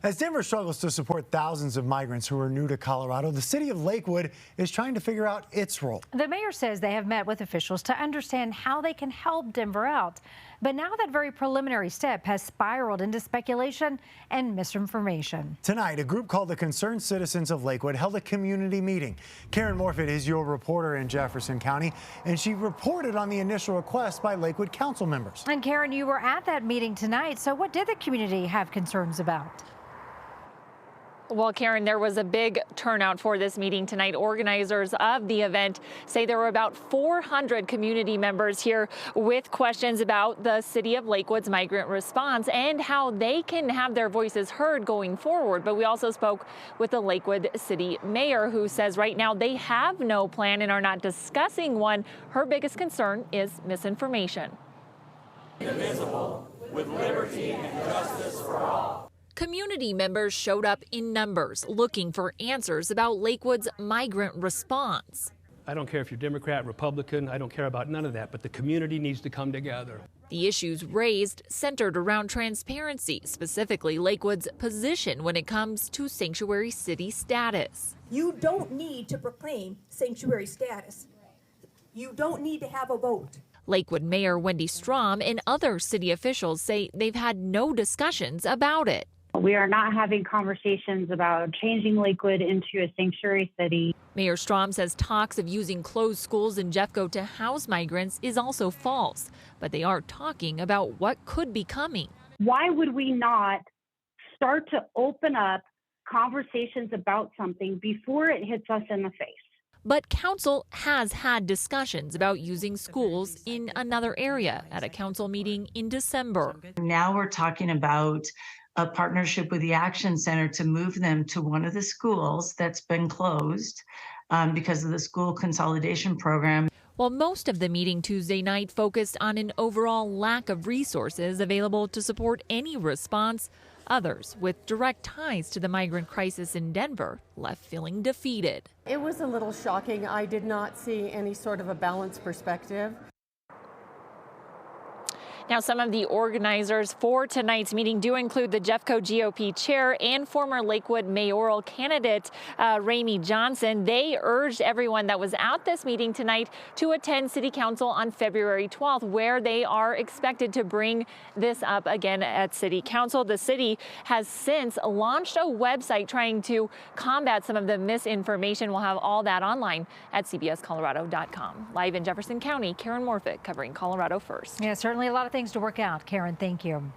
As Denver struggles to support thousands of migrants who are new to Colorado, the city of Lakewood is trying to figure out its role. The mayor says they have met with officials to understand how they can help Denver out. But now that very preliminary step has spiraled into speculation and misinformation. Tonight, a group called the Concerned Citizens of Lakewood held a community meeting. Karen Morfitt is your reporter in Jefferson County, and she reported on the initial request by Lakewood council members. And Karen, you were at that meeting tonight. So what did the community have concerns about? Well, Karen, there was a big turnout for this meeting tonight. Organizers of the event say there were about 400 community members here with questions about the city of Lakewood's migrant response and how they can have their voices heard going forward. But we also spoke with the Lakewood city mayor, who says right now they have no plan and are not discussing one. Her biggest concern is misinformation. Indivisible, with liberty and justice for all. Community members showed up in numbers looking for answers about Lakewood's migrant response. I don't care if you're Democrat, Republican, I don't care about none of that, but the community needs to come together. The issues raised centered around transparency, specifically Lakewood's position when it comes to sanctuary city status. You don't need to proclaim sanctuary status. You don't need to have a vote. Lakewood Mayor Wendy Strom and other city officials say they've had no discussions about it. We are not having conversations about changing Lakewood into a sanctuary city. Mayor Strom says talks of using closed schools in Jeffco to house migrants is also false, but they are talking about what could be coming. Why would we not start to open up conversations about something before it hits us in the face? But council has had discussions about using schools in another area at a council meeting in December. Now we're talking about a partnership with the Action Center to move them to one of the schools that's been closed because of the school consolidation program. While most of the meeting Tuesday night focused on an overall lack of resources available to support any response, others with direct ties to the migrant crisis in Denver left feeling defeated. It was a little shocking. I did not see any sort of a balanced perspective. Now, some of the organizers for tonight's meeting do include the Jeffco GOP chair and former Lakewood mayoral candidate, Ramey Johnson. They urged everyone that was at this meeting tonight to attend City Council on February 12th, where they are expected to bring this up again at City Council. The city has since launched a website trying to combat some of the misinformation. We'll have all that online at cbscolorado.com. Live in Jefferson County, Karen Morfitt covering Colorado First. Yeah, certainly a lot of things to work out. Karen, thank you.